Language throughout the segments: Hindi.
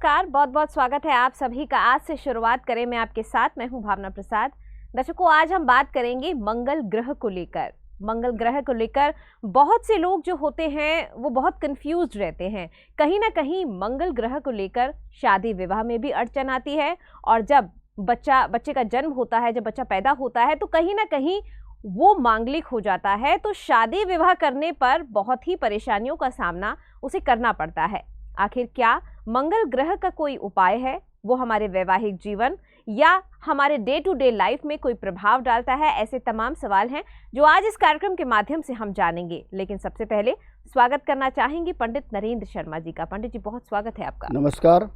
नमस्कार, बहुत बहुत स्वागत है आप सभी का। आज से शुरुआत करें मैं आपके साथ, मैं हूं भावना प्रसाद। दर्शकों, आज हम बात करेंगे मंगल ग्रह को लेकर। मंगल ग्रह को लेकर बहुत से लोग जो होते हैं वो बहुत कंफ्यूज्ड रहते हैं। कहीं ना कहीं मंगल ग्रह को लेकर शादी विवाह में भी अड़चन आती है, और जब बच्चे का जन्म होता है, जब बच्चा पैदा होता है, तो कहीं ना कहीं वो मांगलिक हो जाता है। तो शादी विवाह करने पर बहुत ही परेशानियों का सामना उसे करना पड़ता है। आखिर क्या मंगल ग्रह का कोई उपाय है? वो हमारे वैवाहिक जीवन या हमारे डे टू डे लाइफ में कोई प्रभाव डालता है? ऐसे तमाम सवाल हैं जो आज इस कार्यक्रम के माध्यम से हम जानेंगे। लेकिन सबसे पहले स्वागत करना चाहेंगे पंडित नरेंद्र शर्मा जी का। पंडित जी, बहुत स्वागत है आपका। नमस्कार।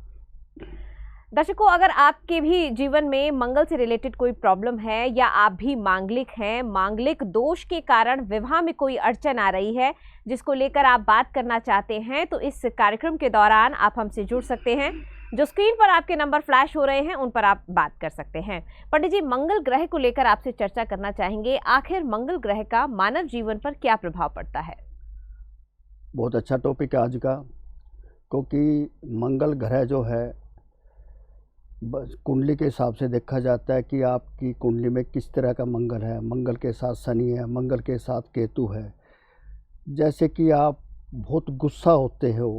दर्शकों, अगर आपके भी जीवन में मंगल से रिलेटेड कोई प्रॉब्लम है या आप भी मांगलिक हैं, मांगलिक दोष के कारण विवाह में कोई अड़चन आ रही है जिसको लेकर आप बात करना चाहते हैं, तो इस कार्यक्रम के दौरान आप हमसे जुड़ सकते हैं। जो स्क्रीन पर आपके नंबर फ्लैश हो रहे हैं उन पर आप बात कर सकते हैं। पंडित जी, मंगल ग्रह को लेकर आपसे चर्चा करना चाहेंगे। आखिर मंगल ग्रह का मानव जीवन पर क्या प्रभाव पड़ता है? बहुत अच्छा टॉपिक है आज का, क्योंकि मंगल ग्रह जो है बस कुंडली के हिसाब से देखा जाता है कि आपकी कुंडली में किस तरह का मंगल है। मंगल के साथ शनि है, मंगल के साथ केतु है। जैसे कि आप बहुत गुस्सा होते हो,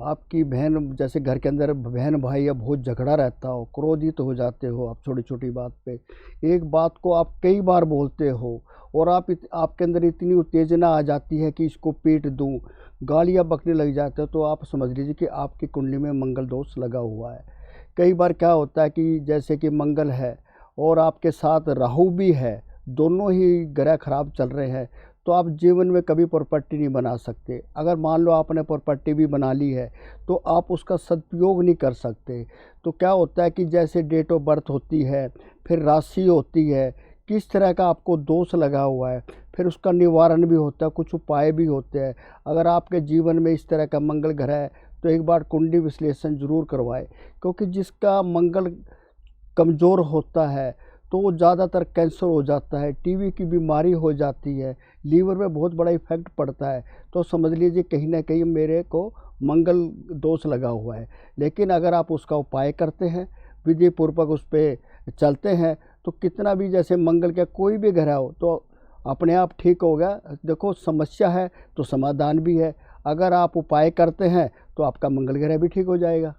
आपकी बहन, जैसे घर के अंदर बहन भाई या बहुत झगड़ा रहता हो, क्रोधित हो जाते हो आप छोटी छोटी बात पे। एक बात को आप कई बार बोलते हो और आपके अंदर इतनी उत्तेजना आ जाती है कि इसको पीट दूं, गालियाँ बकने लग जाते हो, तो आप समझ लीजिए कि आपकी कुंडली में मंगल दोष लगा हुआ है। कई बार क्या होता है कि जैसे कि मंगल है और आपके साथ राहु भी है, दोनों ही ग्रह खराब चल रहे हैं, तो आप जीवन में कभी प्रॉपर्टी नहीं बना सकते। अगर मान लो आपने प्रॉपर्टी भी बना ली है तो आप उसका सदुपयोग नहीं कर सकते। तो क्या होता है कि जैसे डेट ऑफ बर्थ होती है, फिर राशि होती है, किस तरह का आपको दोष लगा हुआ है, फिर उसका निवारण भी होता है, कुछ उपाय भी होते हैं। अगर आपके जीवन में इस तरह का मंगल ग्रह है तो एक बार कुंडली विश्लेषण जरूर करवाएं, क्योंकि जिसका मंगल कमज़ोर होता है तो वो ज़्यादातर कैंसर हो जाता है, टीबी की बीमारी हो जाती है, लीवर में बहुत बड़ा इफेक्ट पड़ता है। तो समझ लीजिए कहीं ना कहीं मेरे को मंगल दोष लगा हुआ है। लेकिन अगर आप उसका उपाय करते हैं, विधि पूर्वक उस पर चलते हैं, तो कितना भी जैसे मंगल का कोई भी ग्रह हो तो अपने आप ठीक होगा। देखो, समस्या है तो समाधान भी है। अगर आप उपाय करते हैं तो आपका मंगल ग्रह भी ठीक हो जाएगा।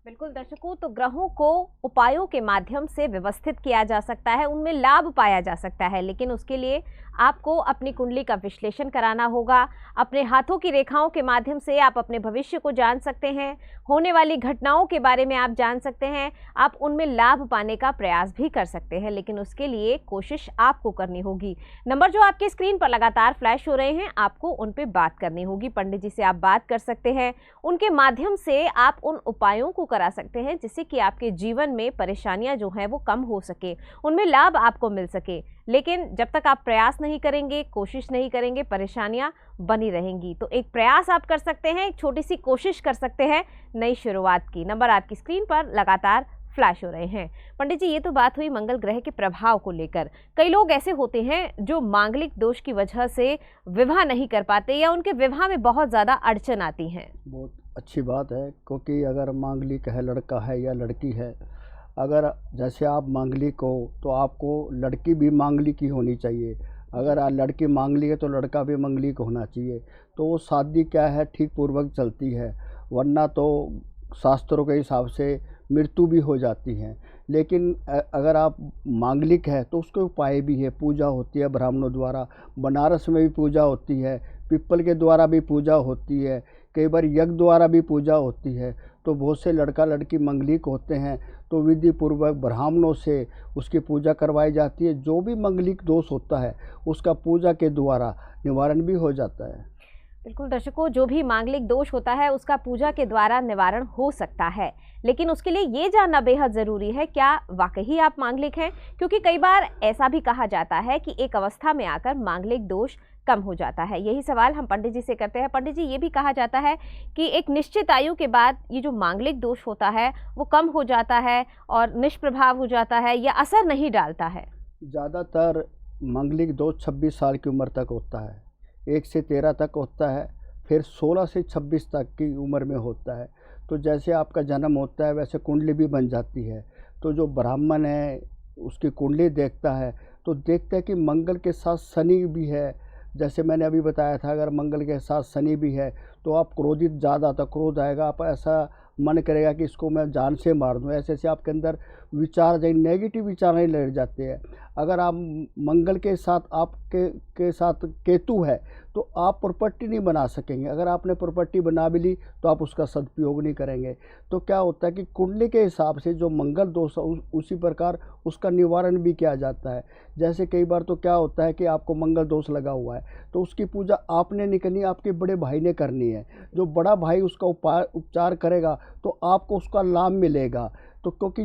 बिल्कुल दर्शकों, तो ग्रहों को उपायों के माध्यम से व्यवस्थित किया जा सकता है, उनमें लाभ पाया जा सकता है। लेकिन उसके लिए आपको अपनी कुंडली का विश्लेषण कराना होगा। अपने हाथों की रेखाओं के माध्यम से आप अपने भविष्य को जान सकते हैं, होने वाली घटनाओं के बारे में आप जान सकते हैं, आप उनमें लाभ पाने का प्रयास भी कर सकते हैं। लेकिन उसके लिए कोशिश आपको करनी होगी। नंबर जो आपके स्क्रीन पर लगातार फ्लैश हो रहे हैं, आपको उन पर बात करनी होगी। पंडित जी से आप बात कर सकते हैं, उनके माध्यम से आप उन उपायों को करा सकते हैं जिससे कि आपके जीवन में परेशानियां जो हैं वो कम हो सके, उनमें लाभ आपको मिल सके। लेकिन जब तक आप प्रयास नहीं करेंगे, कोशिश नहीं करेंगे, परेशानियां बनी रहेंगी। तो एक प्रयास आप कर सकते हैं, एक छोटी सी कोशिश कर सकते हैं नई शुरुआत की। नंबर आपकी स्क्रीन पर लगातार फ्लैश हो रहे हैं। पंडित जी, ये तो बात हुई मंगल ग्रह के प्रभाव को लेकर। कई लोग ऐसे होते हैं जो मांगलिक दोष की वजह से विवाह नहीं कर पाते या उनके विवाह में बहुत ज़्यादा अड़चन आती हैं। बहुत अच्छी बात है, क्योंकि अगर मांगलिक है, लड़का है या लड़की है, अगर जैसे आप मांगलिक हो तो आपको लड़की भी मांगलिक ही होनी चाहिए। अगर लड़की मांगलिक है तो लड़का भी मांगलिक होना चाहिए। तो वो शादी क्या है ठीक पूर्वक चलती है, वरना तो शास्त्रों के हिसाब से मृत्यु भी हो जाती है। लेकिन अगर आप मांगलिक है तो उसके उपाय भी है, पूजा होती है ब्राह्मणों द्वारा, बनारस में भी पूजा होती है, पीपल के द्वारा भी पूजा होती है, कई बार यज्ञ द्वारा भी पूजा होती है। तो बहुत से लड़का लड़की मंगलिक होते हैं तो विधि पूर्वक ब्राह्मणों से उसकी पूजा करवाई जाती है। जो भी मंगलिक दोष होता है उसका पूजा के द्वारा निवारण भी हो जाता है। बिल्कुल दर्शकों, जो भी मांगलिक दोष होता है उसका पूजा के द्वारा निवारण हो सकता है। लेकिन उसके लिए ये जानना बेहद ज़रूरी है, क्या वाकई आप मांगलिक हैं? क्योंकि कई बार ऐसा भी कहा जाता है कि एक अवस्था में आकर मांगलिक दोष कम हो जाता है। यही सवाल हम पंडित जी से करते हैं। पंडित जी, ये भी कहा जाता है कि एक निश्चित आयु के बाद ये जो मांगलिक दोष होता है वो कम हो जाता है और निष्प्रभाव हो जाता है या असर नहीं डालता है। ज़्यादातर मांगलिक दोष 26 साल की उम्र तक होता है, 1 से 13 तक होता है, फिर 16 से 26 तक की उम्र में होता है। तो जैसे आपका जन्म होता है वैसे कुंडली भी बन जाती है। तो जो ब्राह्मण है उसकी कुंडली देखता है तो देखता है कि मंगल के साथ शनि भी है। जैसे मैंने अभी बताया था, अगर मंगल के साथ शनि भी है तो आप क्रोधित ज़्यादा था, क्रोध आएगा, आप ऐसा मन करेगा कि इसको मैं जान से मार दूं। ऐसे ऐसे आपके अंदर विचार नेगेटिव विचार नहीं लड़ जाते हैं। अगर आप मंगल के साथ के साथ केतु है तो आप प्रॉपर्टी नहीं बना सकेंगे। अगर आपने प्रॉपर्टी बना भी ली तो आप उसका सदुपयोग नहीं करेंगे। तो क्या होता है कि कुंडली के हिसाब से जो मंगल दोष है उसी प्रकार उसका निवारण भी किया जाता है। जैसे कई बार तो क्या होता है कि आपको मंगल दोष लगा हुआ है तो उसकी पूजा आपने नहीं करनी, आपके बड़े भाई ने करनी है। जो बड़ा भाई उसका उपचार करेगा तो आपको उसका लाभ मिलेगा। तो क्योंकि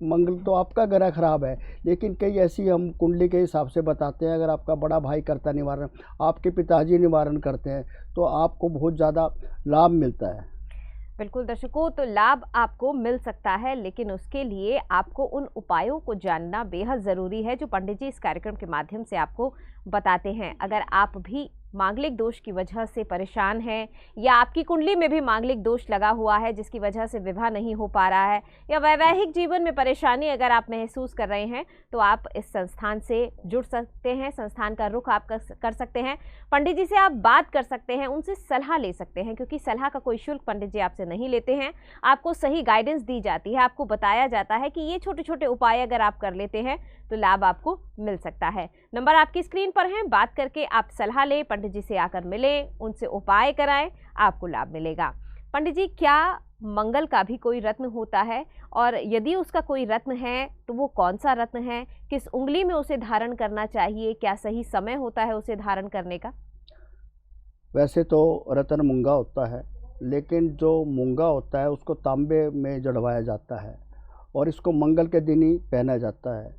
मंगल तो आपका ग्रह खराब है, लेकिन कई ऐसी हम कुंडली के हिसाब से बताते हैं, अगर आपका बड़ा भाई करता निवारण, आपके पिताजी निवारण करते हैं तो आपको बहुत ज़्यादा लाभ मिलता है। बिल्कुल दर्शकों, तो लाभ आपको मिल सकता है, लेकिन उसके लिए आपको उन उपायों को जानना बेहद ज़रूरी है जो पंडित जी इस कार्यक्रम के माध्यम से आपको बताते हैं। अगर आप भी मांगलिक दोष की वजह से परेशान हैं या आपकी कुंडली में भी मांगलिक दोष लगा हुआ है जिसकी वजह से विवाह नहीं हो पा रहा है या वैवाहिक जीवन में परेशानी अगर आप महसूस कर रहे हैं तो आप इस संस्थान से जुड़ सकते हैं। संस्थान का रुख आप कर सकते हैं, पंडित जी से आप बात कर सकते हैं, उनसे सलाह ले सकते हैं, क्योंकि सलाह का कोई शुल्क पंडित जी आपसे नहीं लेते हैं। आपको सही गाइडेंस दी जाती है, आपको बताया जाता है कि ये छोटे छोटे उपाय अगर आप कर लेते हैं तो लाभ आपको मिल सकता है। नंबर आपकी स्क्रीन पर है, बात करके आप सलाह लें, पंडित जी से आकर मिलें, उनसे उपाय कराएं, आपको लाभ मिलेगा। पंडित जी, क्या मंगल का भी कोई रत्न होता है, और यदि उसका कोई रत्न है तो वो कौन सा रत्न है, किस उंगली में उसे धारण करना चाहिए, क्या सही समय होता है उसे धारण करने का? वैसे तो रत्न मूंगा होता है, लेकिन जो मूंगा होता है उसको तांबे में जड़वाया जाता है और इसको मंगल के दिन ही पहना जाता है।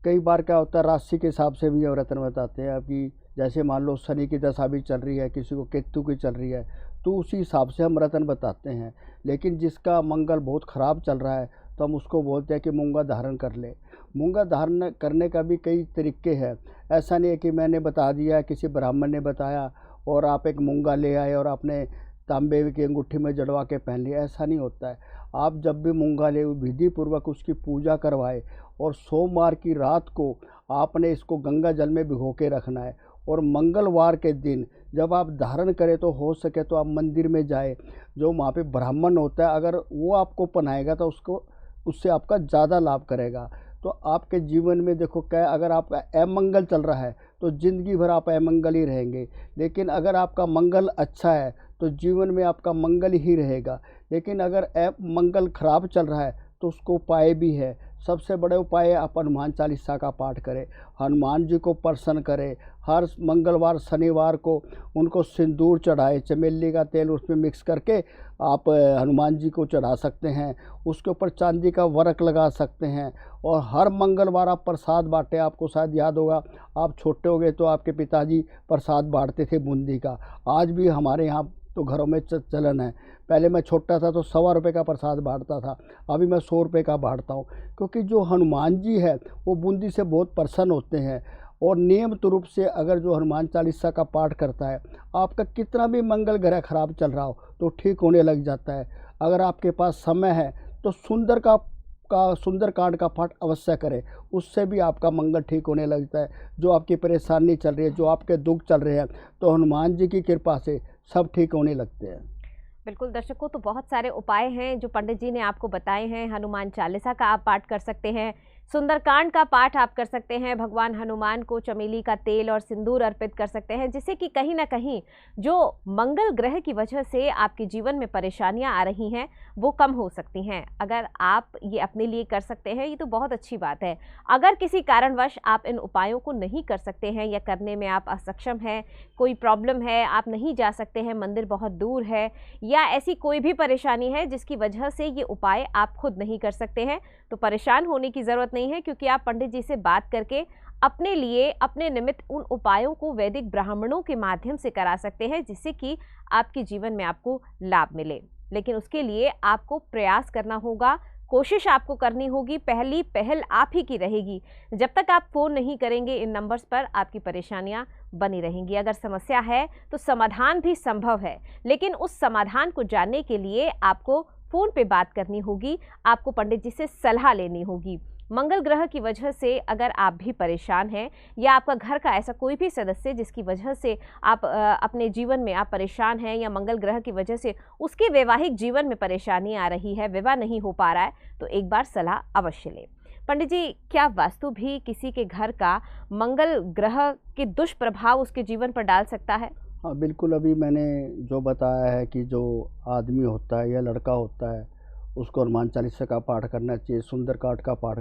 कई बार क्या होता है, राशि के हिसाब से भी हम रत्न बताते हैं। अभी जैसे मान लो शनि की दशा भी चल रही है, किसी को केतु की चल रही है, तो उसी हिसाब से हम रत्न बताते हैं। लेकिन जिसका मंगल बहुत ख़राब चल रहा है तो हम उसको बोलते हैं कि मूंगा धारण कर ले। मूंगा धारण करने का भी कई तरीके हैं। ऐसा नहीं है कि मैंने बता दिया, किसी ब्राह्मण ने बताया और आप एक मूंगा ले आए और आपने तांबे की अंगूठी में जड़वा के पहन लिया, ऐसा नहीं होता है। आप जब भी मूंगा ले विधि पूर्वक उसकी पूजा करवाए और सोमवार की रात को आपने इसको गंगा जल में भिगो के रखना है और मंगलवार के दिन जब आप धारण करें तो हो सके तो आप मंदिर में जाए, जो वहाँ पे ब्राह्मण होता है अगर वो आपको पहनाएगा तो उससे आपका ज़्यादा लाभ करेगा। तो आपके जीवन में देखो क्या, अगर आपका अमंगल चल रहा है तो ज़िंदगी भर आप अमंगल ही रहेंगे, लेकिन अगर आपका मंगल अच्छा है तो जीवन में आपका मंगल ही रहेगा। लेकिन अगर मंगल खराब चल रहा है तो उसको उपाय भी है। सबसे बड़े उपाय है आप हनुमान चालीसा का पाठ करें, हनुमान जी को प्रसन्न करें। हर मंगलवार शनिवार को उनको सिंदूर चढ़ाए, चमेली का तेल उसमें मिक्स करके आप हनुमान जी को चढ़ा सकते हैं। उसके ऊपर चांदी का वर्क लगा सकते हैं और हर मंगलवार आप प्रसाद बांटें। आपको शायद याद होगा, आप छोटे हो गए तो आपके पिताजी प्रसाद बांटते थे बूंदी का। आज भी हमारे यहाँ तो घरों में चलन है। पहले मैं छोटा था तो 1.25 रुपये का प्रसाद बांटता था, अभी मैं 100 रुपये का बांटता हूँ, क्योंकि जो हनुमान जी है वो बूंदी से बहुत प्रसन्न होते हैं। और नियमित रूप से अगर जो हनुमान चालीसा का पाठ करता है, आपका कितना भी मंगल ग्रह खराब चल रहा हो तो ठीक होने लग जाता है। अगर आपके पास समय है तो सुंदरकांड का पाठ अवश्य करें, उससे भी आपका मंगल ठीक होने लगता है। जो आपकी परेशानी चल रही है, जो आपके दुख चल रहे हैं, तो हनुमान जी की कृपा से सब ठीक होने लगते हैं। बिल्कुल दर्शकों, तो बहुत सारे उपाय हैं जो पंडित जी ने आपको बताए हैं। हनुमान चालीसा का आप पाठ कर सकते हैं, सुंदरकांड का पाठ आप कर सकते हैं, भगवान हनुमान को चमेली का तेल और सिंदूर अर्पित कर सकते हैं, जिससे कि कहीं ना कहीं जो मंगल ग्रह की वजह से आपके जीवन में परेशानियां आ रही हैं वो कम हो सकती हैं। अगर आप ये अपने लिए कर सकते हैं ये तो बहुत अच्छी बात है। अगर किसी कारणवश आप इन उपायों को नहीं कर सकते हैं या करने में आप असक्षम हैं, कोई प्रॉब्लम है, आप नहीं जा सकते हैं, मंदिर बहुत दूर है, या ऐसी कोई भी परेशानी है जिसकी वजह से ये उपाय आप खुद नहीं कर सकते हैं, तो परेशान होने की ज़रूरत नहीं है, क्योंकि आप पंडित जी से बात करके अपने लिए, अपने निमित्त उन उपायों को वैदिक ब्राह्मणों के माध्यम से करा सकते हैं, जिससे कि आपके जीवन में आपको लाभ मिले। लेकिन उसके लिए आपको प्रयास करना होगा, कोशिश आपको करनी होगी, पहली पहल आप ही की रहेगी। जब तक आप फ़ोन नहीं करेंगे इन नंबर्स पर, आपकी परेशानियां बनी रहेंगी। अगर समस्या है तो समाधान भी संभव है, लेकिन उस समाधान को जानने के लिए आपको फ़ोन पे बात करनी होगी, आपको पंडित जी से सलाह लेनी होगी। मंगल ग्रह की वजह से अगर आप भी परेशान हैं, या आपका घर का ऐसा कोई भी सदस्य जिसकी वजह से आप अपने जीवन में आप परेशान हैं, या मंगल ग्रह की वजह से उसके वैवाहिक जीवन में परेशानी आ रही है, विवाह नहीं हो पा रहा है, तो एक बार सलाह अवश्य लें। पंडित जी, क्या वास्तु भी किसी के घर का मंगल ग्रह के दुष्प्रभाव उसके जीवन पर डाल सकता है? हाँ बिल्कुल, अभी मैंने जो बताया है कि जो आदमी होता है या लड़का होता है उसको हनुमान चालीसा का पाठ करना चाहिए, सुंदरकांड का पाठ।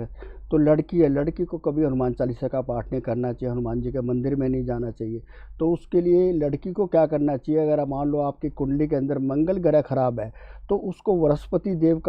तो लड़की है, लड़की को कभी हनुमान चालीसा का पाठ नहीं करना चाहिए, हनुमान जी के मंदिर में नहीं जाना चाहिए। तो उसके लिए लड़की को क्या करना चाहिए, अगर मान लो आपकी कुंडली के अंदर मंगल ग्रह खराब है तो उसको बृहस्पति देव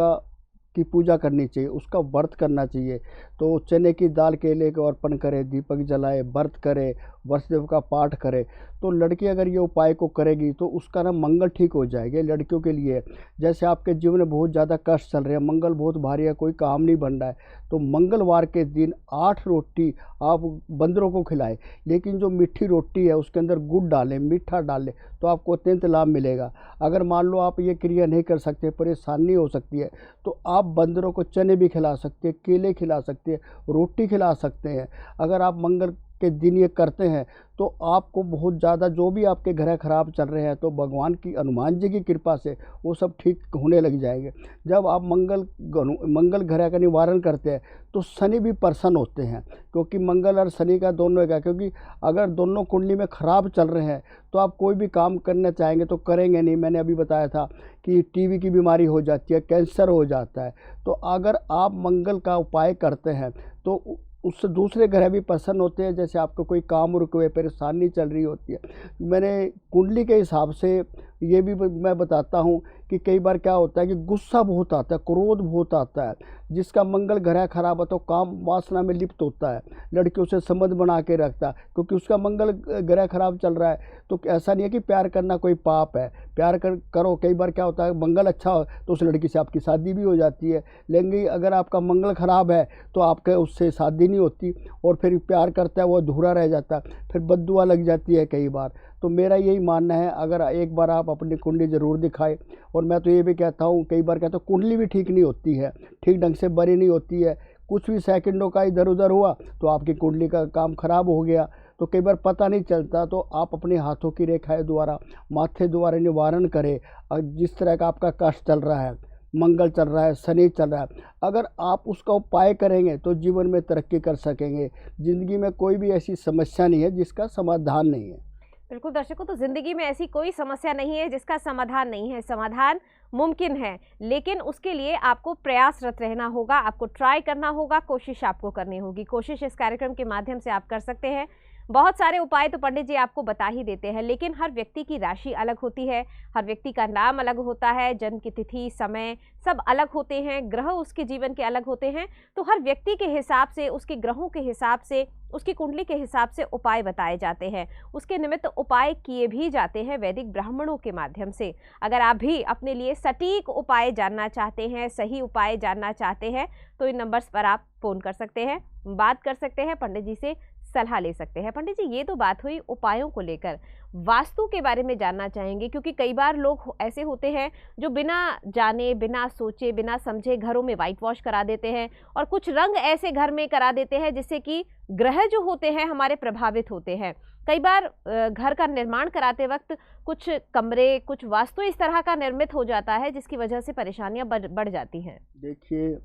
की पूजा करनी चाहिए, उसका व्रत करना चाहिए। तो चने की दाल केले को अर्पण करे, दीपक जलाए, व्रत करे, वसुदेव का पाठ करे। तो लड़की अगर ये उपाय को करेगी तो उसका ना मंगल ठीक हो जाएगा। लड़कियों के लिए जैसे आपके जीवन में बहुत ज़्यादा कष्ट चल रहे हैं, मंगल बहुत भारी है, कोई काम नहीं बन रहा है, तो मंगलवार के दिन 8 रोटी आप बंदरों को खिलाएं, लेकिन जो मीठी रोटी है उसके अंदर गुड़ डालें, मीठा डालें, तो आपको अत्यंत लाभ मिलेगा। अगर मान लो आप ये क्रिया नहीं कर सकते, परेशानी हो सकती है, तो आप बंदरों को चने भी खिला सकते हैं, केले खिला सकते हैं, रोटी खिला सकते हैं। अगर आप मंगल के दिन ये करते हैं तो आपको बहुत ज़्यादा जो भी आपके ग्रह खराब चल रहे हैं तो भगवान की, हनुमान जी की कृपा से वो सब ठीक होने लग जाएंगे। जब आप मंगल ग्रह का निवारण करते हैं तो शनि भी प्रसन्न होते हैं, क्योंकि मंगल और शनि का दोनों का, क्योंकि अगर दोनों कुंडली में खराब चल रहे हैं तो आप कोई भी काम करना चाहेंगे तो करेंगे नहीं। मैंने अभी बताया था कि टीबी की बीमारी हो जाती है, कैंसर हो जाता है। तो अगर आप मंगल का उपाय करते हैं तो उससे दूसरे ग्रह भी प्रसन्न होते हैं। जैसे आपको कोई काम रुके हुए, परेशानी चल रही होती है, मैंने कुंडली के हिसाब से ये भी मैं बताता हूँ कि कई बार क्या होता है कि गुस्सा बहुत आता है, क्रोध बहुत आता है। जिसका मंगल ग्रह खराब है तो काम वासना में लिप्त होता है, लड़कियों से संबंध बना के रखता है, क्योंकि उसका मंगल ग्रह खराब चल रहा है। तो ऐसा नहीं है कि प्यार करना कोई पाप है, प्यार करो। कई बार क्या होता है, मंगल अच्छा हो तो उस लड़की से आपकी शादी भी हो जाती है, लेकिन अगर आपका मंगल खराब है तो आपके उससे शादी नहीं होती, और फिर प्यार करता है वो अधूरा रह जाता है, फिर बद्दुआ लग जाती है कई बार। तो मेरा यही मानना है, अगर एक बार आप अपनी कुंडली ज़रूर दिखाएं। और मैं तो ये भी कहता हूँ, कई बार कहता हूँ कुंडली भी ठीक नहीं होती है, ठीक ढंग से बरी नहीं होती है, कुछ भी सेकंडों का इधर उधर हुआ तो आपकी कुंडली का काम खराब हो गया। तो कई बार पता नहीं चलता, तो आप अपने हाथों की रेखाएं द्वारा, माथे द्वारा निवारण करें। और जिस तरह का आपका कष्ट चल रहा है, मंगल चल रहा है, शनि चल रहा है, अगर आप उसका उपाय करेंगे तो जीवन में तरक्की कर सकेंगे। ज़िंदगी में कोई भी ऐसी समस्या नहीं है जिसका समाधान नहीं है। बिल्कुल दर्शकों, तो जिंदगी में ऐसी कोई समस्या नहीं है जिसका समाधान नहीं है। समाधान मुमकिन है, लेकिन उसके लिए आपको प्रयासरत रहना होगा, आपको ट्राई करना होगा, कोशिश आपको करनी होगी। कोशिश इस कार्यक्रम के माध्यम से आप कर सकते हैं। बहुत सारे उपाय तो पंडित जी आपको बता ही देते हैं, लेकिन हर व्यक्ति की राशि अलग होती है, हर व्यक्ति का नाम अलग होता है, जन्म की तिथि, समय सब अलग होते हैं, ग्रह उसके जीवन के अलग होते हैं। तो हर व्यक्ति के हिसाब से, उसके ग्रहों के हिसाब से, उसकी कुंडली के हिसाब से उपाय बताए जाते हैं, उसके निमित्त उपाय किए भी जाते हैं वैदिक ब्राह्मणों के माध्यम से। अगर आप भी अपने लिए सटीक उपाय जानना चाहते हैं, सही उपाय जानना चाहते हैं, तो इन नंबर्स पर आप फ़ोन कर सकते हैं, बात कर सकते हैं, पंडित जी से सलाह ले सकते हैं। पंडित जी, ये तो बात हुई उपायों को लेकर, वास्तु के बारे में जानना चाहेंगे, क्योंकि कई बार लोग ऐसे होते हैं जो बिना जाने, बिना सोचे, बिना समझे घरों में वाइट वॉश करा देते हैं, और कुछ रंग ऐसे घर में करा देते हैं जिससे कि ग्रह जो होते हैं हमारे प्रभावित होते हैं। कई बार घर का निर्माण कराते वक्त कुछ कमरे, कुछ वास्तु इस तरह का निर्मित हो जाता है जिसकी वजह से परेशानियां बढ़ जाती हैं। देखिए,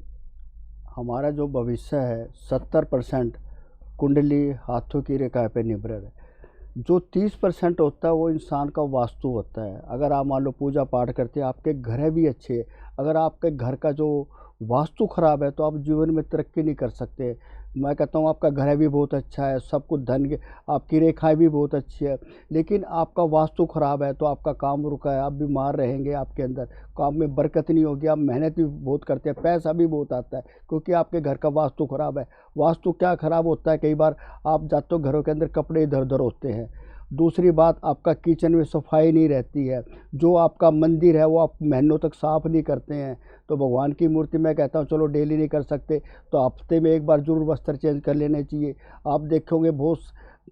हमारा जो भविष्य है 70% कुंडली, हाथों की रेखा पे निर्भर है। जो 30% होता है वो इंसान का वास्तु होता है। अगर आप मान लो पूजा पाठ करते हैं, आपके घर भी अच्छे है, अगर आपके घर का जो वास्तु खराब है तो आप जीवन में तरक्की नहीं कर सकते। मैं कहता हूँ आपका घर भी बहुत अच्छा है, सब कुछ धन के, आपकी रेखाएं भी बहुत अच्छी है, लेकिन आपका वास्तु खराब है तो आपका काम रुका है, आप बीमार रहेंगे, आपके अंदर काम में बरकत नहीं होगी, आप मेहनत भी बहुत करते हैं, पैसा भी बहुत आता है, क्योंकि आपके घर का वास्तु खराब है। वास्तु क्या खराब होता है, कई बार आप जाते हो घरों के अंदर कपड़े इधर उधर होते हैं, दूसरी बात, आपका किचन में सफाई नहीं रहती है, जो आपका मंदिर है वो आप महीनों तक साफ़ नहीं करते हैं। तो भगवान की मूर्ति मैं कहता हूँ चलो डेली नहीं कर सकते तो हफ्ते में एक बार ज़रूर वस्त्र चेंज कर लेने चाहिए। आप देखोगे बहुत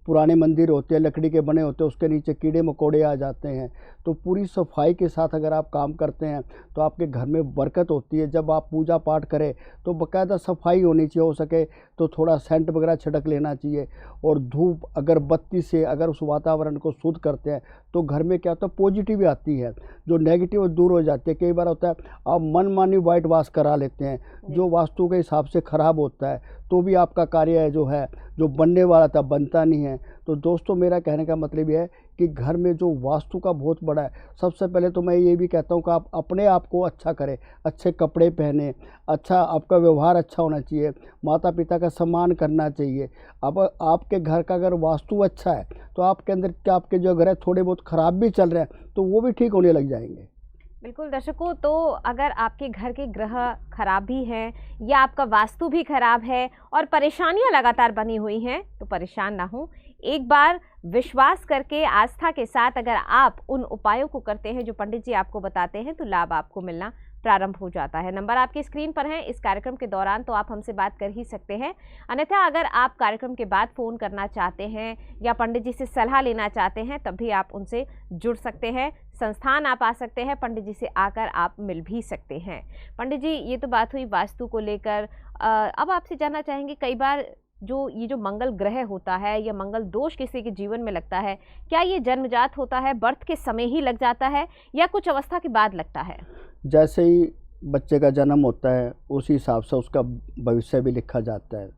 पुराने मंदिर होते हैं, लकड़ी के बने होते हैं, उसके नीचे कीड़े मकोड़े आ जाते हैं। तो पूरी सफाई के साथ अगर आप काम करते हैं तो आपके घर में बरकत होती है। जब आप पूजा पाठ करें तो बाकायदा सफाई होनी चाहिए, हो सके तो थोड़ा सेंट वगैरह छिड़क लेना चाहिए। और धूप अगरबत्ती से अगर उस वातावरण को शुद्ध करते हैं तो घर में क्या होता है, पॉजिटिव आती है, जो नेगेटिव दूर हो जाती है। कई बार होता है आप मनमानी वाइट वाश करा लेते हैं, जो वास्तु के हिसाब से ख़राब होता है, तो भी आपका कार्य जो है जो बनने वाला था बनता नहीं है। तो दोस्तों, मेरा कहने का मतलब ये है कि घर में जो वास्तु का बहुत बड़ा है, सबसे पहले तो मैं ये भी कहता हूँ कि आप अपने आप को अच्छा करें, अच्छे कपड़े पहने, अच्छा आपका व्यवहार अच्छा होना चाहिए, माता पिता का सम्मान करना चाहिए। अब आपके घर का अगर वास्तु अच्छा है तो आपके अंदर क्या, आपके जो घर है थोड़े बहुत ख़राब भी चल रहे हैं तो वो भी ठीक होने लग जाएंगे। बिल्कुल दर्शकों, तो अगर आपके घर के ग्रह खराब भी हैं या आपका वास्तु भी खराब है और परेशानियां लगातार बनी हुई हैं तो परेशान ना हो। एक बार विश्वास करके आस्था के साथ अगर आप उन उपायों को करते हैं जो पंडित जी आपको बताते हैं तो लाभ आपको मिलना प्रारंभ हो जाता है। नंबर आपकी स्क्रीन पर है। इस कार्यक्रम के दौरान तो आप हमसे बात कर ही सकते हैं, अन्यथा अगर आप कार्यक्रम के बाद फ़ोन करना चाहते हैं या पंडित जी से सलाह लेना चाहते हैं तब भी आप उनसे जुड़ सकते हैं। संस्थान आप आ सकते हैं, पंडित जी से आकर आप मिल भी सकते हैं। पंडित जी, ये तो बात हुई वास्तु को लेकर। अब आपसे जानना चाहेंगे, कई बार जो मंगल ग्रह होता है या मंगल दोष किसी के जीवन में लगता है, क्या ये जन्मजात होता है, बर्थ के समय ही लग जाता है या कुछ अवस्था के बाद लगता है? जैसे ही बच्चे का जन्म होता है उसी हिसाब से उसका भविष्य भी लिखा जाता है।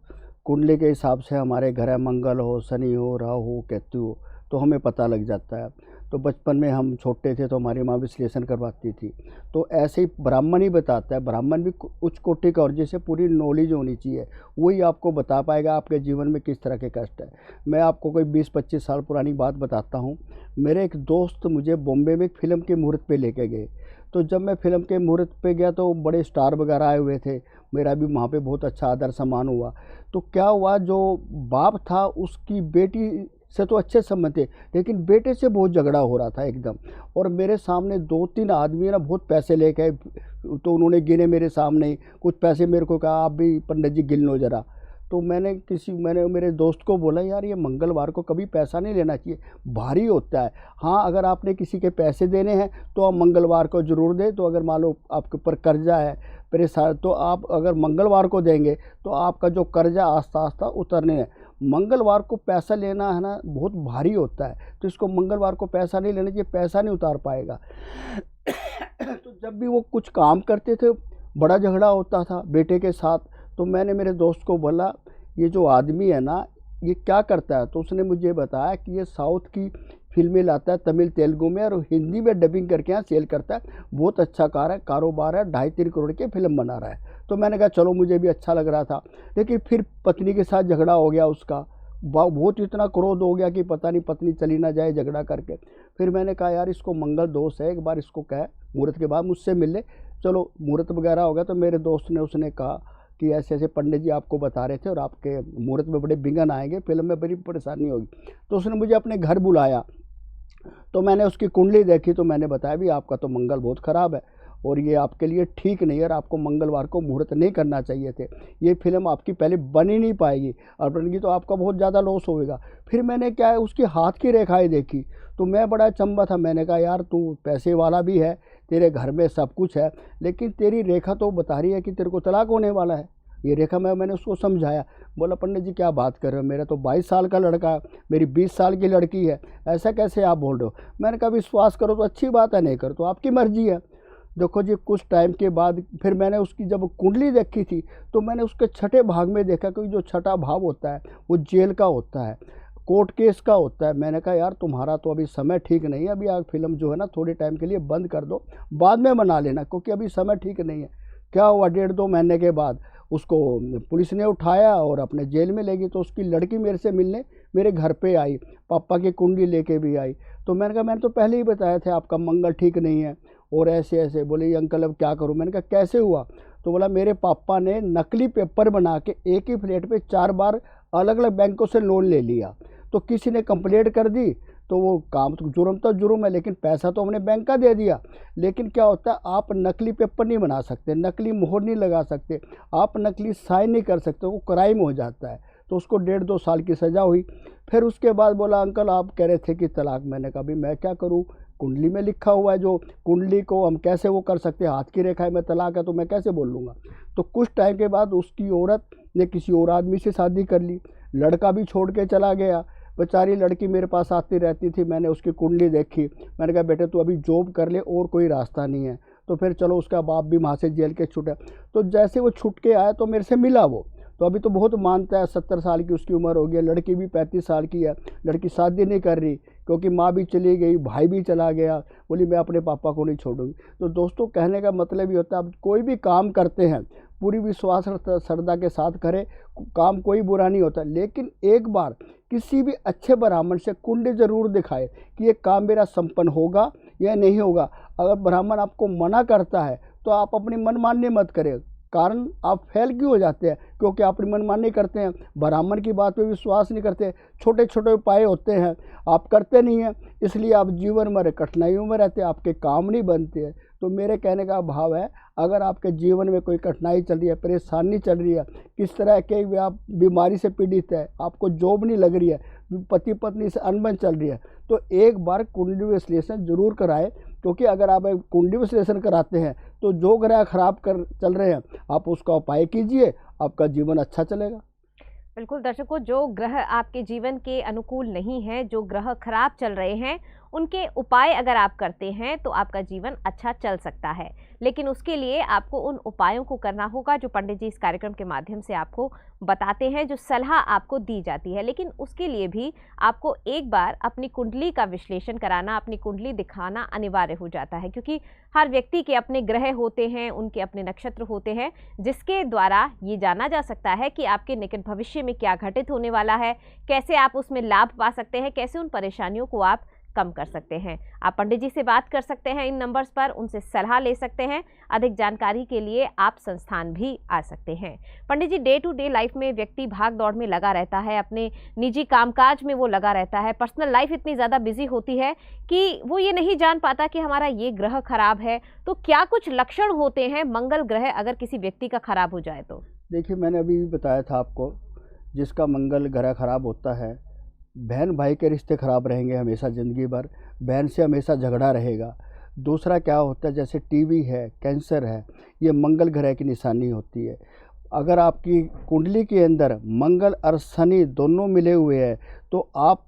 कुंडली के हिसाब से हमारे घर मंगल हो, शनि हो, राहु हो, केतु हो तो हमें पता लग जाता है। तो बचपन में हम छोटे थे तो हमारी माँ विश्लेषण करवाती थी, तो ऐसे ही ब्राह्मण ही बताता है। ब्राह्मण भी उच्च कोटि का और जिसे पूरी नॉलेज होनी चाहिए वही आपको बता पाएगा आपके जीवन में किस तरह के कष्ट है। मैं आपको कोई 20-25 साल पुरानी बात बताता हूँ। मेरे एक दोस्त मुझे बॉम्बे में फिल्म के मुहूर्त पे लेके गए। तो जब मैं फिल्म के मुहूर्त पे गया तो बड़े स्टार वगैरह आए हुए थे, मेरा भी वहाँ पे बहुत अच्छा आदर सम्मान हुआ। तो क्या हुआ, जो बाप था उसकी बेटी से तो अच्छे संबंध थे लेकिन बेटे से बहुत झगड़ा हो रहा था एकदम। और मेरे सामने 2-3 आदमी ना बहुत पैसे लेके आए, तो उन्होंने गिने मेरे सामने ही कुछ पैसे, मेरे को कहा आप भी पंडित जी गिन लो ज़रा। तो मैंने मेरे दोस्त को बोला, यार ये मंगलवार को कभी पैसा नहीं लेना चाहिए, भारी होता है। हाँ, अगर आपने किसी के पैसे देने हैं तो आप मंगलवार को ज़रूर दें। तो अगर मान लो आपके ऊपर कर्जा है परेशान, तो आप अगर मंगलवार को देंगे तो आपका जो कर्जा आस्ता आस्ता उतरने है। मंगलवार को पैसा लेना है ना बहुत भारी होता है, तो इसको मंगलवार को पैसा नहीं लेना चाहिए, पैसा नहीं उतार पाएगा। तो जब भी वो कुछ काम करते थे बड़ा झगड़ा होता था बेटे के साथ। तो मैंने मेरे दोस्त को बोला, ये जो आदमी है ना ये क्या करता है? तो उसने मुझे बताया कि ये साउथ की फिल्में लाता है, तमिल तेलुगु में, और हिंदी में डबिंग करके यहाँ सेल करता है। बहुत अच्छा कारोबार है, 2.5-3 करोड़ की फिल्म बना रहा है। तो मैंने कहा चलो, मुझे भी अच्छा लग रहा था। लेकिन फिर पत्नी के साथ झगड़ा हो गया उसका, बहुत इतना क्रोध हो गया कि पता नहीं पत्नी चली ना जाए झगड़ा करके। फिर मैंने कहा यार इसको मंगल दोष है, एक बार इसको कहे मुहूर्त के बाद मुझसे मिल ले। चलो मुहूर्त वगैरह हो गया। तो मेरे दोस्त ने उसने कहा कि ऐसे ऐसे पंडित जी आपको बता रहे थे और आपके मुहूर्त में बड़े विघ्न आएंगे, फिल्म में बड़ी परेशानी होगी। तो उसने मुझे अपने घर बुलाया। तो मैंने उसकी कुंडली देखी तो मैंने बताया भी आपका तो मंगल बहुत ख़राब है और ये आपके लिए ठीक नहीं है और आपको मंगलवार को मुहूर्त नहीं करना चाहिए थे। ये फिल्म आपकी पहले बन ही नहीं पाएगी और बनेगी तो आपका बहुत ज़्यादा लॉस होगा। फिर मैंने क्या है उसकी हाथ की रेखाएं देखी तो मैं बड़ा अचंभा था। मैंने कहा यार तू पैसे वाला भी है, तेरे घर में सब कुछ है, लेकिन तेरी रेखा तो बता रही है कि तेरे को तलाक होने वाला है। ये रेखा मैंने उसको समझाया। बोला पंडित जी क्या बात कर रहे हो, मेरा तो 22 साल का लड़का है, मेरी 20 साल की लड़की है, ऐसा कैसे आप बोल रहे हो? मैंने कहा विश्वास करो तो अच्छी बात है, नहीं करो तो आपकी मर्जी है। देखो जी कुछ टाइम के बाद फिर मैंने उसकी जब कुंडली देखी थी तो मैंने उसके छठे भाग में देखा, क्योंकि जो छठा भाव होता है वो जेल का होता है, कोर्ट केस का होता है। मैंने कहा यार तुम्हारा तो अभी समय ठीक नहीं है, अभी आप फिल्म जो है ना थोड़े टाइम के लिए बंद कर दो, बाद में बना लेना, क्योंकि अभी समय ठीक नहीं है। क्या हुआ, 1.5-2 महीने के बाद उसको पुलिस ने उठाया और अपने जेल में ले गई। तो उसकी लड़की मेरे से मिलने मेरे घर पे आई, पापा की कुंडली लेके भी आई। तो मैंने कहा मैंने तो पहले ही बताया था आपका मंगल ठीक नहीं है और ऐसे ऐसे। बोले ये अंकल अब क्या करूं? मैंने कहा कैसे हुआ? तो बोला मेरे पापा ने नकली पेपर बना के एक ही फ्लैट पे 4 बार अलग अलग बैंकों से लोन ले लिया। तो किसी ने कंप्लेंट कर दी तो वो काम तो जुर्म है, लेकिन पैसा तो हमने बैंक का दे दिया। लेकिन क्या होता है, आप नकली पेपर नहीं बना सकते, नकली मोहर नहीं लगा सकते, आप नकली साइन नहीं कर सकते, वो क्राइम हो जाता है। तो उसको 1.5-2 साल की सज़ा हुई। फिर उसके बाद बोला अंकल आप कह रहे थे कि तलाक। मैंने कहा भाई मैं क्या करूँ, कुंडली में लिखा हुआ है, जो कुंडली को हम कैसे वो कर सकते हैं, हाथ की रेखा में तलाक है तो मैं कैसे बोल लूँगा। तो कुछ टाइम के बाद उसकी औरत ने किसी और आदमी से शादी कर ली, लड़का भी छोड़ के चला गया। बेचारी लड़की मेरे पास आती रहती थी, मैंने उसकी कुंडली देखी, मैंने कहा बेटे तू अभी जॉब कर ले और कोई रास्ता नहीं है। तो फिर चलो उसका बाप भी वहाँ से जेल के छूटा। तो जैसे वो छूट के आया तो मेरे से मिला वो, तो अभी तो बहुत मानता है, 70 साल की उसकी उम्र हो गई है, लड़की भी 35 साल की है। लड़की शादी नहीं कर रही क्योंकि माँ भी चली गई, भाई भी चला गया, बोली मैं अपने पापा को नहीं छोड़ूंगी। तो दोस्तों कहने का मतलब ये होता है, आप कोई भी काम करते हैं पूरी विश्वास और श्रद्धा के साथ करें, काम कोई बुरा नहीं होता। लेकिन एक बार किसी भी अच्छे ब्राह्मण से कुंडली ज़रूर दिखाए कि ये काम मेरा संपन्न होगा या नहीं होगा। अगर ब्राह्मण आपको मना करता है तो आप अपनी मनमानी मत करें, कारण आप फेल क्यों हो जाते हैं, क्योंकि आप मनमानी करते हैं, ब्राह्मण की बात पे विश्वास नहीं करते, छोटे छोटे उपाय होते हैं आप करते नहीं हैं, इसलिए आप जीवन में कठिनाइयों में रहते हैं, आपके काम नहीं बनते हैं। तो मेरे कहने का भाव है, अगर आपके जीवन में कोई कठिनाई चल रही है, परेशानी चल रही है, किस तरह के भी आप बीमारी से पीड़ित है, आपको जॉब नहीं लग रही है, पति पत्नी से अनबन चल रही है, तो एक बार कुंडली विश्लेषण जरूर कराएं। क्योंकि अगर आप एक कुंडली विश्लेषण कराते हैं तो जो ग्रह खराब कर चल रहे हैं आप उसका उपाय कीजिए, आपका जीवन अच्छा चलेगा। बिल्कुल दर्शकों, जो ग्रह आपके जीवन के अनुकूल नहीं है, जो ग्रह खराब चल रहे हैं, उनके उपाय अगर आप करते हैं तो आपका जीवन अच्छा चल सकता है। लेकिन उसके लिए आपको उन उपायों को करना होगा जो पंडित जी इस कार्यक्रम के माध्यम से आपको बताते हैं, जो सलाह आपको दी जाती है। लेकिन उसके लिए भी आपको एक बार अपनी कुंडली का विश्लेषण कराना, अपनी कुंडली दिखाना अनिवार्य हो जाता है, क्योंकि हर व्यक्ति के अपने ग्रह होते हैं, उनके अपने नक्षत्र होते हैं, जिसके द्वारा ये जाना जा सकता है कि आपके निकट भविष्य में क्या घटित होने वाला है, कैसे आप उसमें लाभ पा सकते हैं, कैसे उन परेशानियों को आप कम कर सकते हैं। आप पंडित जी से बात कर सकते हैं इन नंबर्स पर, उनसे सलाह ले सकते हैं। अधिक जानकारी के लिए आप संस्थान भी आ सकते हैं। पंडित जी, डे टू डे लाइफ में व्यक्ति भाग दौड़ में लगा रहता है, अपने निजी कामकाज में वो लगा रहता है, पर्सनल लाइफ इतनी ज़्यादा बिजी होती है कि वो ये नहीं जान पाता कि हमारा ये ग्रह खराब है। तो क्या कुछ लक्षण होते हैं मंगल ग्रह अगर किसी व्यक्ति का खराब हो जाए तो? देखिए मैंने अभी भी बताया था आपको, जिसका मंगल ग्रह खराब होता है, बहन भाई के रिश्ते खराब रहेंगे हमेशा ज़िंदगी भर, बहन से हमेशा झगड़ा रहेगा। दूसरा क्या होता है, जैसे टीबी है, कैंसर है, ये मंगल ग्रह की निशानी होती है। अगर आपकी कुंडली के अंदर मंगल और शनि दोनों मिले हुए हैं तो आप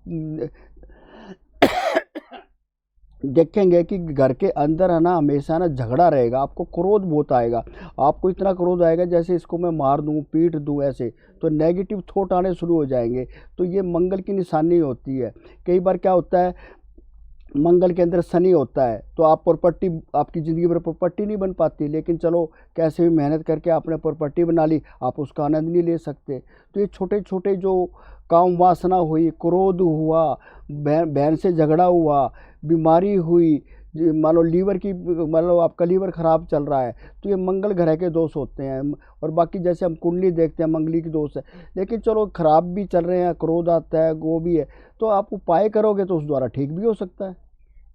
देखेंगे कि घर के अंदर है ना हमेशा ना झगड़ा रहेगा, आपको क्रोध बहुत आएगा, आपको इतना क्रोध आएगा जैसे इसको मैं मार दूं, पीट दूं, ऐसे तो नेगेटिव थॉट आने शुरू हो जाएंगे। तो ये मंगल की निशानी होती है। कई बार क्या होता है, मंगल के अंदर शनि होता है तो आप प्रॉपर्टी, आपकी ज़िंदगी में प्रॉपर्टी नहीं बन पाती, लेकिन चलो कैसे भी मेहनत करके आपने प्रॉपर्टी बना ली, आप उसका आनंद नहीं ले सकते। तो ये छोटे छोटे जो काम वासना हुई, क्रोध हुआ, बहन से झगड़ा हुआ, बीमारी हुई, मान लो लीवर की, मान लो आपका लीवर ख़राब चल रहा है, तो ये मंगल ग्रह के दोष होते हैं। और बाकी जैसे हम कुंडली देखते हैं मंगली के दोष है, लेकिन चलो ख़राब भी चल रहे हैं, क्रोध आता है, वो भी है, तो आप उपाय करोगे तो उस द्वारा ठीक भी हो सकता है।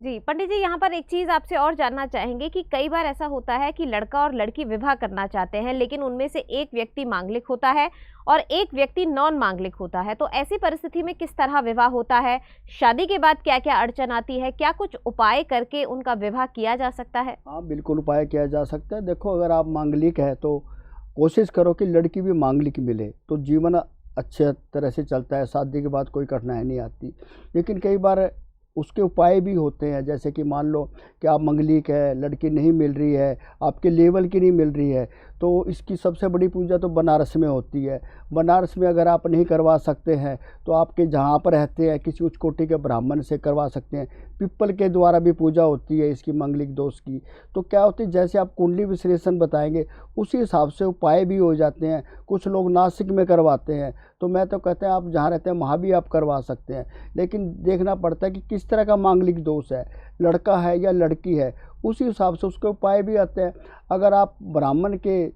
जी पंडित जी, यहाँ पर एक चीज़ आपसे और जानना चाहेंगे कि कई बार ऐसा होता है कि लड़का और लड़की विवाह करना चाहते हैं, लेकिन उनमें से एक व्यक्ति मांगलिक होता है और एक व्यक्ति नॉन मांगलिक होता है। तो ऐसी परिस्थिति में किस तरह विवाह होता है, शादी के बाद क्या क्या अड़चन आती है, क्या कुछ उपाय करके उनका विवाह किया जा सकता है? हाँ बिल्कुल उपाय किया जा सकता है। देखो अगर आप मांगलिक है तो कोशिश करो कि लड़की भी मांगलिक मिले, तो जीवन अच्छे तरह से चलता है, शादी के बाद कोई कठिनाई नहीं आती। लेकिन कई बार उसके उपाय भी होते हैं, जैसे कि मान लो कि आप मंगलिक है, लड़की नहीं मिल रही है, आपके लेवल की नहीं मिल रही है, तो इसकी सबसे बड़ी पूजा तो बनारस में होती है। बनारस में अगर आप नहीं करवा सकते हैं तो आपके जहाँ पर रहते हैं किसी उच्च कोटि के ब्राह्मण से करवा सकते हैं। पिप्पल के द्वारा भी पूजा होती है इसकी मंगलिक दोष की। तो क्या होती है, जैसे आप कुंडली विश्लेषण बताएंगे उसी हिसाब से उपाय भी हो जाते हैं। कुछ लोग नासिक में करवाते हैं, तो मैं तो कहते हैं आप जहाँ रहते हैं वहाँ भी आप करवा सकते हैं, लेकिन देखना पड़ता है कि किस तरह का मांगलिक दोष है, लड़का है या लड़की है, उसी हिसाब से उसके उपाय भी आते हैं। अगर आप ब्राह्मण के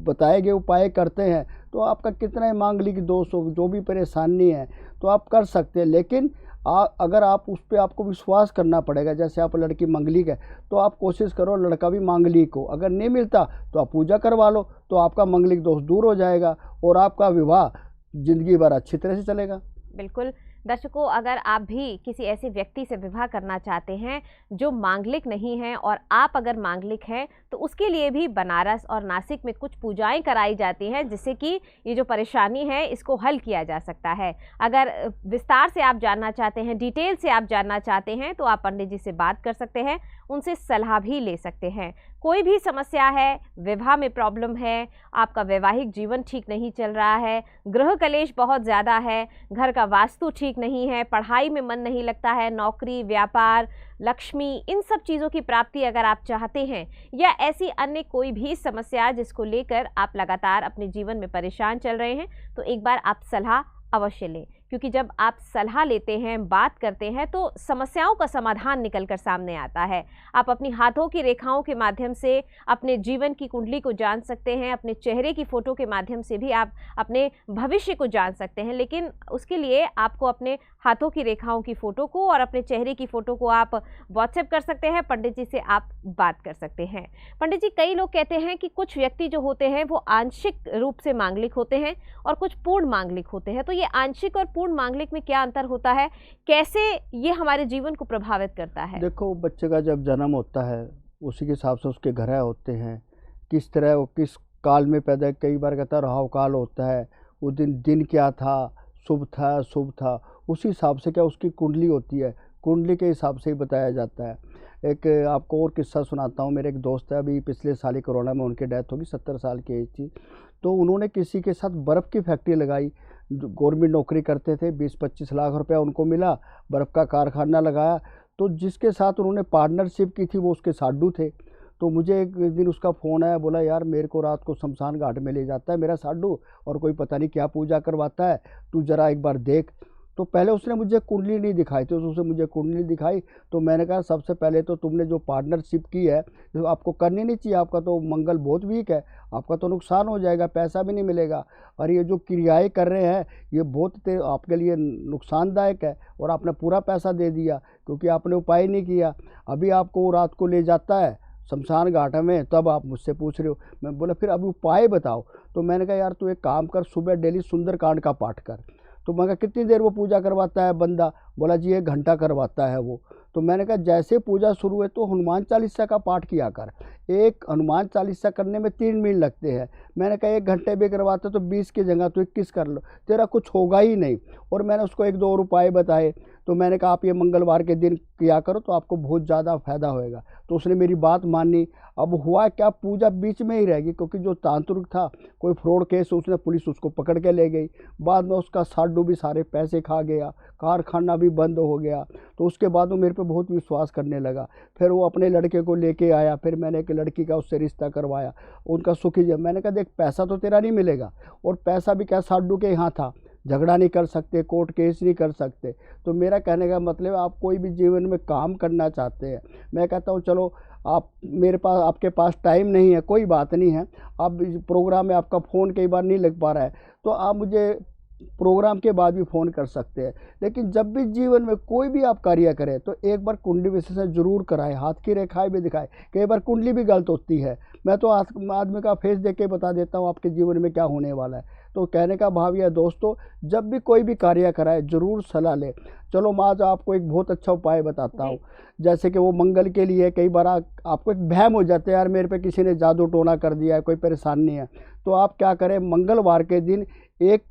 बताए गए उपाय करते हैं तो आपका कितना ही मांगलिक दोष हो, जो भी परेशानी है तो आप कर सकते हैं। लेकिन अगर आप उस पर आपको विश्वास करना पड़ेगा। जैसे आप लड़की मांगलिक है तो आप कोशिश करो लड़का भी मांगलिक हो, अगर नहीं मिलता तो आप पूजा करवा लो, तो आपका मांगलिक दोष दूर हो जाएगा और आपका विवाह जिंदगी भर अच्छी तरह से चलेगा। बिल्कुल। दर्शकों, अगर आप भी किसी ऐसे व्यक्ति से विवाह करना चाहते हैं जो मांगलिक नहीं है और आप अगर मांगलिक हैं, तो उसके लिए भी बनारस और नासिक में कुछ पूजाएं कराई जाती हैं जिससे कि ये जो परेशानी है इसको हल किया जा सकता है। अगर विस्तार से आप जानना चाहते हैं, डिटेल से आप जानना चाहते हैं, तो आप पंडित जी से बात कर सकते हैं, उनसे सलाह भी ले सकते हैं। कोई भी समस्या है, विवाह में प्रॉब्लम है, आपका वैवाहिक जीवन ठीक नहीं चल रहा है, गृह कलेश बहुत ज़्यादा है, घर का वास्तु ठीक नहीं है, पढ़ाई में मन नहीं लगता है, नौकरी, व्यापार, लक्ष्मी, इन सब चीज़ों की प्राप्ति अगर आप चाहते हैं, या ऐसी अन्य कोई भी समस्या जिसको लेकर आप लगातार अपने जीवन में परेशान चल रहे हैं, तो एक बार आप सलाह अवश्य लें। क्योंकि जब आप सलाह लेते हैं, बात करते हैं, तो समस्याओं का समाधान निकल कर सामने आता है। आप अपनी हाथों की रेखाओं के माध्यम से अपने जीवन की कुंडली को जान सकते हैं, अपने चेहरे की फ़ोटो के माध्यम से भी आप अपने भविष्य को जान सकते हैं, लेकिन उसके लिए आपको अपने हाथों की रेखाओं की फ़ोटो को और अपने चेहरे की फ़ोटो को आप व्हाट्सएप कर सकते हैं, पंडित जी से आप बात कर सकते हैं। पंडित जी, कई लोग कहते हैं कि कुछ व्यक्ति जो होते हैं वो आंशिक रूप से मांगलिक होते हैं और कुछ पूर्ण मांगलिक होते हैं, तो ये आंशिक और पूर्ण मांगलिक में क्या अंतर होता है, कैसे ये हमारे जीवन को प्रभावित करता है? देखो, बच्चे का जब जन्म होता है उसी के हिसाब से उसके ग्रह होते हैं, किस तरह वो किस काल में पैदा, कई बार कहता है राहु काल होता है, उस दिन क्या था, शुभ था अशुभ था, उसी हिसाब से क्या उसकी कुंडली होती है, कुंडली के हिसाब से ही बताया जाता है। एक आपको और किस्सा सुनाता हूँ। मेरे एक दोस्त है, अभी पिछले साल ही कोरोना में उनकी डेथ होगी, 70 साल की एज थी। तो उन्होंने किसी के साथ बर्फ़ की फैक्ट्री लगाई, गवर्नमेंट नौकरी करते थे, 20-25 लाख रुपया उनको मिला, बर्फ़ का कारखाना लगाया। तो जिसके साथ उन्होंने पार्टनरशिप की थी वो उसके साडू थे। तो मुझे एक दिन उसका फ़ोन आया, बोला यार मेरे को रात को शमशान घाट में ले जाता है मेरा साडू और कोई पता नहीं क्या पूजा करवाता है, तू ज़रा एक बार देख। तो पहले उसने मुझे कुंडली नहीं दिखाई थी, उसने मुझे कुंडली दिखाई। तो मैंने कहा सबसे पहले तो तुमने जो पार्टनरशिप की है जो आपको करनी नहीं चाहिए, आपका तो मंगल बहुत वीक है, आपका तो नुकसान हो जाएगा, पैसा भी नहीं मिलेगा, और ये जो क्रियाएं कर रहे हैं ये बहुत आपके लिए नुकसानदायक है, और आपने पूरा पैसा दे दिया क्योंकि आपने उपाय नहीं किया। अभी आपको रात को ले जाता है शमशान घाट में, तब आप मुझसे पूछ रहे हो। मैं बोला फिर अभी उपाय बताओ। तो मैंने कहा यार तू एक काम कर, सुबह डेली सुंदरकांड का पाठ कर। तो मैं कहा कितनी देर वो पूजा करवाता है बंदा? बोला जी 1 घंटा करवाता है वो। तो मैंने कहा जैसे पूजा शुरू हुई तो हनुमान चालीसा का पाठ किया कर, एक हनुमान चालीसा करने में 3 मिनट लगते हैं। मैंने कहा 1 घंटे भी करवाता तो 20 की जगह तो 21 कर लो, तेरा कुछ होगा ही नहीं। और मैंने उसको 1-2 और उपाय बताए। तो मैंने कहा आप ये मंगलवार के दिन किया करो तो आपको बहुत ज़्यादा फ़ायदा होएगा। तो उसने मेरी बात मानी। अब हुआ क्या, पूजा बीच में ही रह गई क्योंकि जो तांत्रिक था कोई फ्रॉड केस, उसने पुलिस उसको पकड़ के ले गई। बाद में उसका साडू भी सारे पैसे खा गया, कारखाना भी बंद हो गया। तो उसके बाद वो मेरे पे बहुत विश्वास करने लगा। फिर वो अपने लड़के को लेके आया, फिर मैंने एक लड़की का उससे रिश्ता करवाया, उनका सुखी जब। मैंने कहा देख पैसा तो तेरा नहीं मिलेगा, और पैसा भी क्या साडू के यहाँ था, झगड़ा नहीं कर सकते, कोर्ट केस नहीं कर सकते। तो मेरा कहने का मतलब आप कोई भी जीवन में काम करना चाहते हैं, मैं कहता हूँ चलो आप मेरे पास, आपके पास टाइम नहीं है कोई बात नहीं है, आप प्रोग्राम में आपका फ़ोन कई बार नहीं लग पा रहा है तो आप मुझे प्रोग्राम के बाद भी फ़ोन कर सकते हैं। लेकिन जब भी जीवन में कोई भी आप कार्य करें तो एक बार कुंडली विश्लेषण जरूर कराएं, हाथ की रेखाएं भी दिखाएं। कई बार कुंडली भी गलत होती है, मैं तो आदमी का फेस देख के बता देता हूँ आपके जीवन में क्या होने वाला है। तो कहने का भाव यह दोस्तों, जब भी कोई भी कार्य कराए जरूर सलाह लें। चलो मैं आज आपको एक बहुत अच्छा उपाय बताता हूँ। जैसे कि वो मंगल के लिए कई बार आपको एक वहम हो जाता है यार मेरे पे किसी ने जादू टोना कर दिया है, कोई परेशानी है। तो आप क्या करें, मंगलवार के दिन एक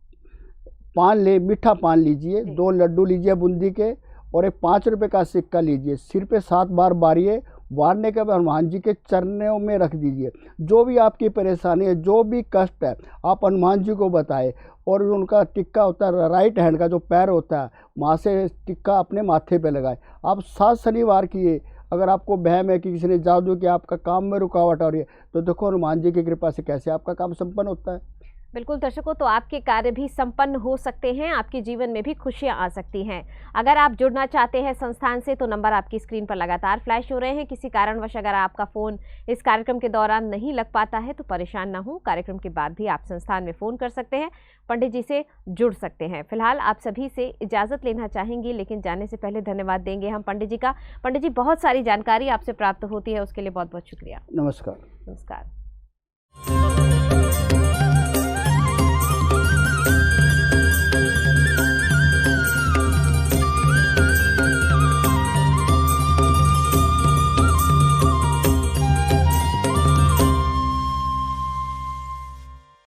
मीठा पान लीजिए, 2 लड्डू लीजिए बूंदी के, और एक 5 रुपये का सिक्का लीजिए, सिर पे 7 बार बारिए, वारने के बाद हनुमान जी के चरणों में रख दीजिए। जो भी आपकी परेशानी है, जो भी कष्ट है, आप हनुमान जी को बताएं। और उनका टिक्का होता है राइट हैंड का जो पैर होता है, वहाँ से टिक्का अपने माथे पे लगाएं। आप 7 शनिवार किए। अगर आपको वहम है कि किसी ने जादू किया, आपका काम में रुकावट आ रही है, तो देखो हनुमान जी की कृपा से कैसे आपका काम संपन्न होता है। बिल्कुल दर्शकों, तो आपके कार्य भी संपन्न हो सकते हैं, आपके जीवन में भी खुशियां आ सकती हैं। अगर आप जुड़ना चाहते हैं संस्थान से तो नंबर आपकी स्क्रीन पर लगातार फ्लैश हो रहे हैं। किसी कारणवश अगर आपका फ़ोन इस कार्यक्रम के दौरान नहीं लग पाता है तो परेशान ना हो, कार्यक्रम के बाद भी आप संस्थान में फ़ोन कर सकते हैं, पंडित जी से जुड़ सकते हैं। फिलहाल आप सभी से इजाज़त लेना चाहेंगी, लेकिन जाने से पहले धन्यवाद देंगे हम पंडित जी का। पंडित जी, बहुत सारी जानकारी आपसे प्राप्त होती है, उसके लिए बहुत बहुत शुक्रिया। नमस्कार। नमस्कार।